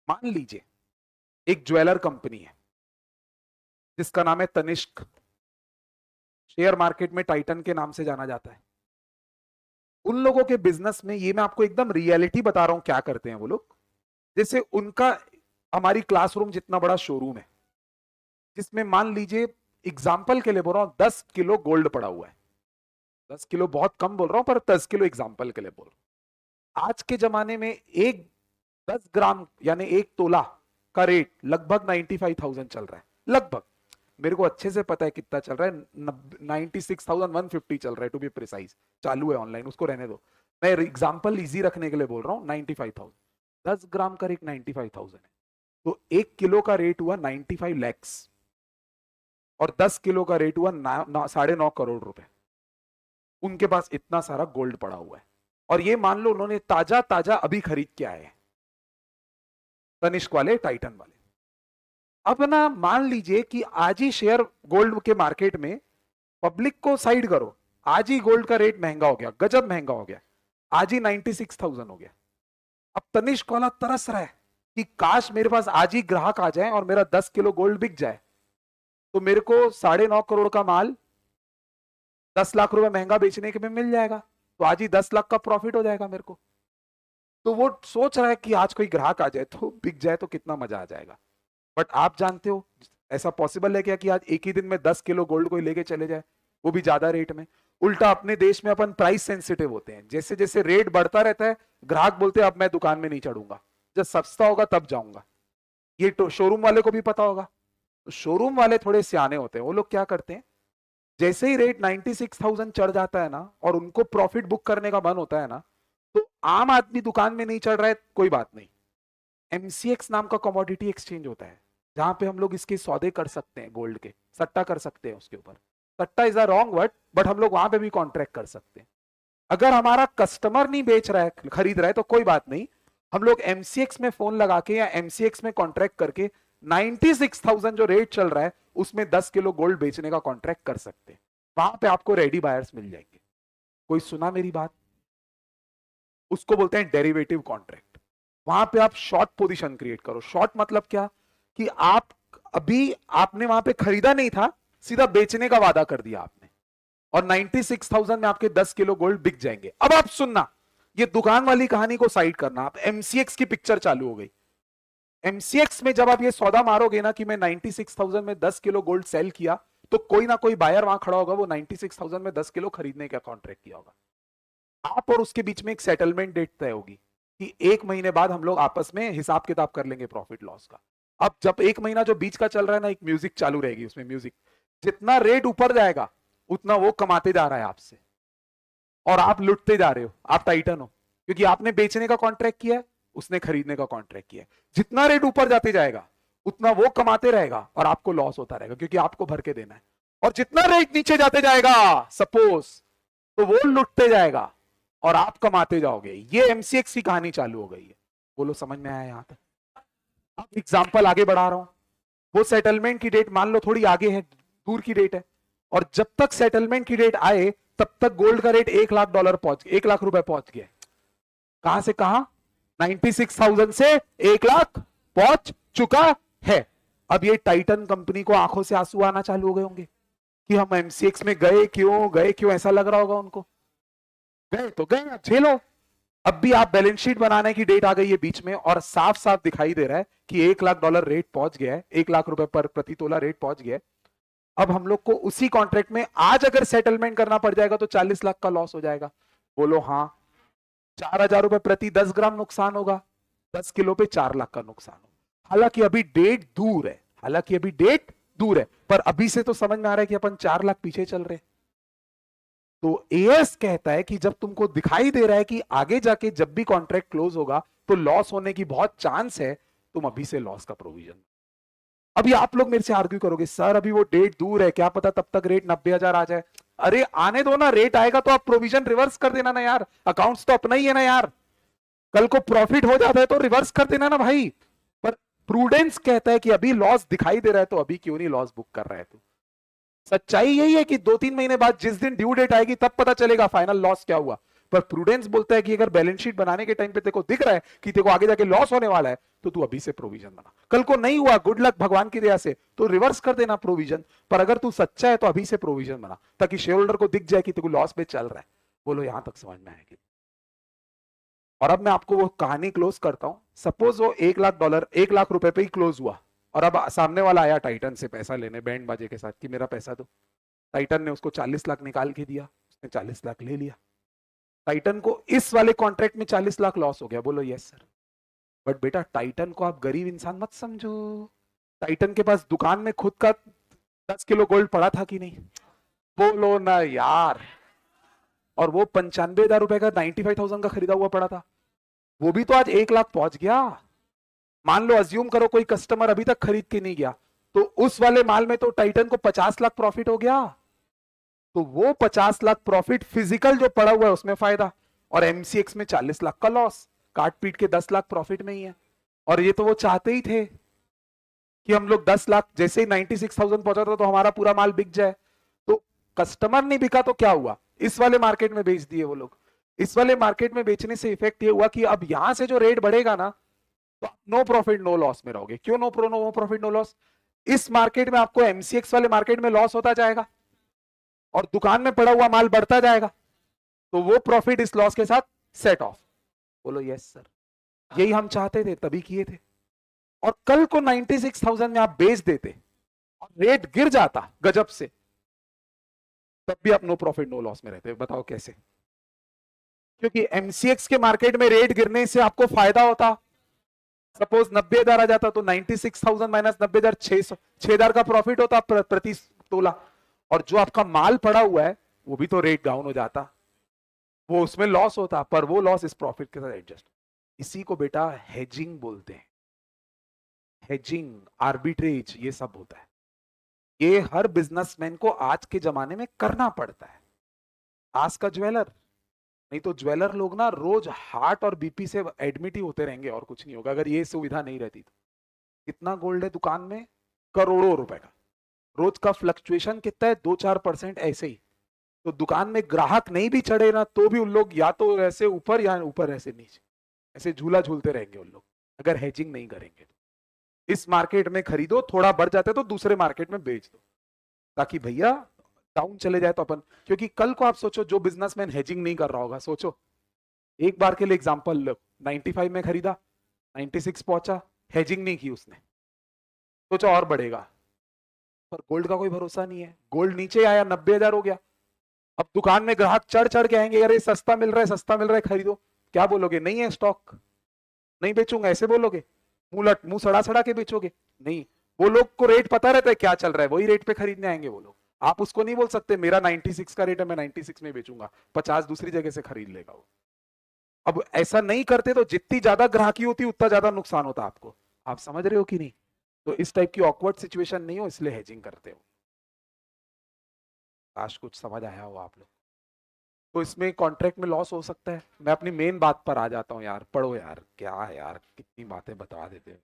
मान लीजिए एक ज्वेलर कंपनी है जिसका नाम है तनिष्क, शेयर मार्केट में टाइटन के नाम से जाना जाता है। उन लोगों के बिजनेस में, ये मैं आपको एकदम रियलिटी बता रहा हूं क्या करते हैं वो लोग। जैसे उनका हमारी क्लासरूम जितना बड़ा शोरूम है, जिसमें मान लीजिए एग्जाम्पल के लिए बोल रहा हूं 10 किलो गोल्ड पड़ा हुआ है। 10 किलो बहुत कम बोल रहा हूं, पर 10 किलो एग्जाम्पल के लिए बोल रहा हूं। आज के जमाने में एक 10 ग्राम यानी एक तोला का रेट लगभग 95,000 चल रहा है। लगभग, मेरे को अच्छे से पता है कितना चल रहा है, 96,150 चल रहा है टू बी प्रिसाइज। चालू है ऑनलाइन, उसको रहने दो। मैं एग्जांपल इजी रखने के लिए बोल रहा हूँ। 95,000, 10 ग्राम का रेट 95,000 है, तो 1 किलो का रेट हुआ 95 लैक्स और 10 किलो का रेट हुआ 9.5 करोड़ रुपए। उनके पास इतना सारा गोल्ड पड़ा हुआ है, और ये मान लो उन्होंने ताजा ताजा अभी खरीद के आए हैं, तनिष्क वाले, टाइटन वाले। अब ना मान लीजिए कि आज ही शेयर गोल्ड के मार्केट में, पब्लिक को साइड करो, आज ही गोल्ड का रेट महंगा हो गया, गजब महंगा हो गया, आज ही 96,000 हो गया। अब तनिष्क वाला तरस रहा है कि काश मेरे पास आज ही ग्राहक आ जाए और मेरा 10 किलो गोल्ड बिक जाए, तो मेरे को 9.5 करोड़ का माल 10 लाख रुपए महंगा बेचने के में मिल जाएगा, तो आज ही 10 लाख का प्रॉफिट हो जाएगा मेरे को। तो वो सोच रहा है कि आज कोई ग्राहक आ जाए तो बिक जाए तो कितना मजा आ जाएगा। बट आप जानते हो ऐसा पॉसिबल है क्या कि आज एक ही दिन में 10 किलो गोल्ड कोई लेके चले जाए, वो भी ज्यादा रेट में। उल्टा अपने देश में अपन प्राइस सेंसिटिव होते हैं, जैसे जैसे रेट बढ़ता रहता है ग्राहक बोलते हैं अब मैं दुकान में नहीं चढ़ूंगा, जब सस्ता होगा तब जाऊंगा। ये तो शोरूम वाले को भी पता होगा। तो शोरूम वाले थोड़े सियाने होते हैं, वो लोग क्या करते हैं, जैसे ही रेट 96,000 चढ़ जाता है ना और उनको प्रॉफिट बुक करने का मन होता है ना, तो आम आदमी दुकान में नहीं चढ़ रहा है कोई बात नहीं, एमसीएक्स नाम का कमोडिटी एक्सचेंज होता है जहां पे हम लोग इसके सौदे कर सकते हैं, गोल्ड के सट्टा कर सकते हैं उसके ऊपर। सट्टा is a wrong word, but हम लोग वहां पे भी कॉन्ट्रैक्ट कर सकते हैं। अगर हमारा कस्टमर नहीं बेच रहा है, खरीद रहा है, तो कोई बात नहीं, हम लोग एमसीएक्स में फोन लगा के या एमसीएक्स में कॉन्ट्रैक्ट करके 96,000 जो रेट चल रहा है उसमें 10 किलो गोल्ड बेचने का कॉन्ट्रैक्ट कर सकते हैं। वहां पे आपको रेडी बायर्स मिल जाएंगे। कोई सुना मेरी बात? उसको बोलते हैं डेरिवेटिव कॉन्ट्रैक्ट। वहां पे आप शॉर्ट पोजीशन क्रिएट करो। शॉर्ट मतलब क्या, कि आप अभी आपने वहां पे खरीदा नहीं था, सीधा बेचने का वादा कर दिया आपने, और 96,000 में आपके 10 किलो गोल्ड बिक जाएंगे। अब आप सुनना, ये दुकान वाली कहानी को साइड करना, आप एमसीएक्स की पिक्चर चालू हो गई। एमसीएक्स में जब आप ये सौदा मारोगे ना कि मैं 96,000 में 10 किलो गोल्ड सेल किया, तो कोई ना कोई बायर वहां खड़ा होगा, वो 96,000 में 10 किलो खरीदने का कॉन्ट्रैक्ट किया होगा। आप और उसके बीच में एक सेटलमेंट डेट तय होगी कि 1 महीने बाद हम लोग आपस में हिसाब किताब कर लेंगे प्रॉफिट लॉस का। अब जब 1 महीना जो बीच का चल रहा है ना, एक म्यूजिक चालू रहेगी, उसमें म्यूजिक, जितना रेट ऊपर जाएगा उतना वो कमाते जा रहा है आपसे, और आप लुटते जा रहे हो। आप टाइटन हो क्योंकि आपने बेचने का कॉन्ट्रैक्ट किया है, उसने खरीदने का कॉन्ट्रैक्ट किया है। जितना रेट ऊपर जाते जाएगा उतना वो कमाते रहेगा और आपको लॉस होता रहेगा, क्योंकि आपको भर के देना है। और जितना रेट नीचे जाते जाएगा सपोज, तो वो लुटते जाएगा और आप कमाते जाओगे। ये एमसीएक्स की कहानी चालू हो गई है। बोलो समझ में आया यहां तक? अब एग्जांपल आगे बढ़ा रहा हूं। वो सेटलमेंट की डेट मान लो थोड़ी आगे है, दूर की डेट है, और जब तक सेटलमेंट की डेट आए तब तक गोल्ड का रेट $1 लाख पहुंच, 1 लाख रुपए पहुंच गया। कहां से कहां? 96,000 से 1 लाख पहुंच चुका है। अब ये टाइटन कंपनी को आंखों से आंसू आना चालू हो गए होंगे कि हम एमसीएक्स में गए क्यों, ऐसा लग रहा होगा उनको। गए तो गए, अब झेलो। अब भी आप बैलेंस शीट बनाने की डेट आ गई है बीच में, और साफ साफ दिखाई दे रहा है कि $1 लाख रेट पहुंच गया है, 1 लाख रुपए पर प्रति तोला रेट पहुंच गया है। अब हम लोग को उसी कॉन्ट्रैक्ट में आज अगर सेटलमेंट करना पड़ जाएगा तो 40 लाख का लॉस हो जाएगा। बोलो हाँ। 4,000 रुपए प्रति 10 ग्राम नुकसान होगा, 10 किलो पे 4 लाख का नुकसान होगा। हालांकि अभी डेट दूर है, पर अभी से तो समझ में आ रहा है कि अपन 4 लाख पीछे चल रहे हैं। तो एएस कहता है कि जब तुमको दिखाई दे रहा है कि आगे जाके जब भी कॉन्ट्रैक्ट क्लोज होगा तो लॉस होने की बहुत चांस है, तुम अभी से लॉस का प्रोविजन। अभी आप लोग मेरे से आर्ग्यू करोगे, सर अभी वो डेट दूर है, क्या पता तब तक रेट 90,000 आ जाए। अरे आने दो ना, रेट आएगा तो आप प्रोविजन रिवर्स कर देना ना यार, अकाउंट्स तो अपना ही है ना यार। कल को प्रॉफिट हो जाता है तो रिवर्स कर देना ना भाई। पर प्रूडेंस कहता है कि अभी लॉस दिखाई दे रहा है तो अभी क्यों नहीं लॉस बुक कर रहा है तू। सच्चाई यही है कि 2-3 महीने बाद जिस दिन ड्यू डेट आएगी तब पता चलेगा फाइनल लॉस क्या हुआ। पर प्रूडेंस बोलता है कि अगर बैलेंस शीट बनाने के टाइम पे तेरे को दिख रहा है कि तेरे को आगे जाके लॉस होने वाला है, तो तू अभी से प्रोविजन बना। कल को नहीं हुआ, गुड लक भगवान की दया से, तो रिवर्स कर देना प्रोविजन, पर अगर तू सच्चा है तो अभी से प्रोविजन बना, ताकि शेयर होल्डर को दिख जाए कि तेरे को लॉस में चल रहा है। बोलो यहां तक समझ में आएगी? और अब मैं आपको वो कहानी क्लोज करता हूं। सपोज वो $1,00,000 $1,00,000 पे ही क्लोज हुआ, और अब सामने वाला आया टाइटन से पैसा लेने बैंड बाजे के साथ कि मेरा पैसा दो। टाइटन ने उसको 40 लाख निकाल के दिया, उसने 40 लाख ले लिया। टाइटन को इस वाले कॉन्ट्रैक्ट में 40 लाख लॉस हो गया। बोलो यस सर। बट बेटा टाइटन को आप गरीब इंसान मत समझो। टाइटन के पास दुकान में खुद का 10 किलो गोल्ड पड़ा था कि नहीं? बोलो ना यार। और वो 95,000 का 95,000 का खरीदा हुआ पड़ा था, वो भी तो आज 1 लाख पहुंच गया। मान लो अज्यूम करो कोई कस्टमर अभी तक खरीद के नहीं गया, तो उस वाले माल में तो टाइटन को 50 लाख प्रॉफिट हो गया। तो वो 50 लाख प्रॉफिट फिजिकल जो पड़ा हुआ है उसमें फायदा, और एमसीएक्स में 40 लाख का लॉस, काट पीट के 10 लाख प्रॉफिट में ही है। और ये तो वो चाहते ही थे कि हम लोग 10 लाख, जैसे ही 96,000 पहुंचा था तो हमारा पूरा माल बिक जाए। तो कस्टमर नहीं बिका तो क्या हुआ, इस वाले मार्केट में बेच दिए वो लोग। इस वाले मार्केट में बेचने से इफेक्ट ये हुआ कि अब यहां से जो रेट बढ़ेगा ना, तो नो प्रॉफिट नो लॉस में रहोगे। क्यों नो प्रॉफिट नो लॉस? इस मार्केट में आपको एमसीएक्स वाले मार्केट में लॉस होता जाएगा, और दुकान में पड़ा हुआ माल बढ़ता जाएगा, तो वो प्रॉफिट इस लॉस के साथ सेट ऑफ। बोलो यस सर। यही हम चाहते थे, तभी किए थे। और कल को 96,000 में आप बेच देते और रेट गिर जाता गजब से, तब भी आप नो प्रॉफिट नो लॉस में रहते। बताओ कैसे? क्योंकि एमसीएक्स के मार्केट में रेट गिरने से आपको फायदा होता। सपोज 90,000 आ जाता तो 96,000 माइनस 90,000, 6,000 का प्रॉफिट होता प्रति तोला। और जो आपका माल पड़ा हुआ है वो भी तो रेट डाउन हो जाता, वो उसमें लॉस होता, पर वो लॉस इस प्रॉफिट के साथ एडजस्ट। इसी को बेटा हेजिंग बोलते हैं। हेजिंग, आर्बिट्रेज, ये सब होता है। ये हर बिजनेसमैन को आज के जमाने में करना पड़ता है। आज का ज्वेलर, नहीं तो ज्वेलर लोग ना रोज हार्ट और बीपी से एडमिट ही होते रहेंगे, और कुछ नहीं होगा अगर ये सुविधा नहीं रहती तो। कितना गोल्ड है दुकान में? करोड़ों रुपए का। रोज का फ्लक्चुएशन कितना है? 2-4% ऐसे ही। तो दुकान में ग्राहक नहीं भी चढ़े ना, तो भी उन लोग या तो ऐसे ऊपर या ऊपर ऐसे नीचे, ऐसे झूला झूलते रहेंगे उन लोग, अगर हेजिंग नहीं करेंगे तो। इस मार्केट में खरीदो, थोड़ा बढ़ जाता है तो दूसरे मार्केट में बेच दो, ताकि भैया डाउन चले जाए तो अपन। क्योंकि कल को आप सोचो, जो बिजनेसमैन हेजिंग नहीं कर रहा होगा, सोचो एक बार के लिए एग्जांपल लो, 95 में खरीदा, 96 पहुंचा, हेजिंग नहीं की उसने, सोचो और बढ़ेगा। पर गोल्ड का कोई भरोसा नहीं है, गोल्ड नीचे आया 90,000 हो गया। अब दुकान में ग्राहक चढ़ चढ़ के आएंगे, अरे सस्ता मिल रहा है, सस्ता मिल रहा है, खरीदो। क्या बोलोगे? नहीं है स्टॉक, नहीं बेचूंगा, ऐसे बोलोगे? मुंह सड़ा सड़ा के बेचोगे? नहीं। वो लोग को रेट पता रहता है क्या चल रहा है, वही रेट पे खरीदने आएंगे वो लोग। आप उसको नहीं बोल सकते मेरा 96 का रेट है, मैं 96 में बेचूंगा, 50 दूसरी जगह से खरीद लेगा वो। अब ऐसा नहीं करते तो जितनी ज्यादा ग्राहकी होती उतना ज्यादा नुकसान होता आपको। आप समझ रहे हो कि नहीं? तो इस टाइप की ऑकवर्ड सिचुएशन नहीं हो, इसलिए हेजिंग करते हो। आज कुछ समझ आया हो आप लोग? तो इसमें कॉन्ट्रैक्ट में लॉस हो सकता है। मैं अपनी मेन बात पर आ जाता हूँ यार, पढ़ो यार, क्या है यार, कितनी बातें बता देते हैं।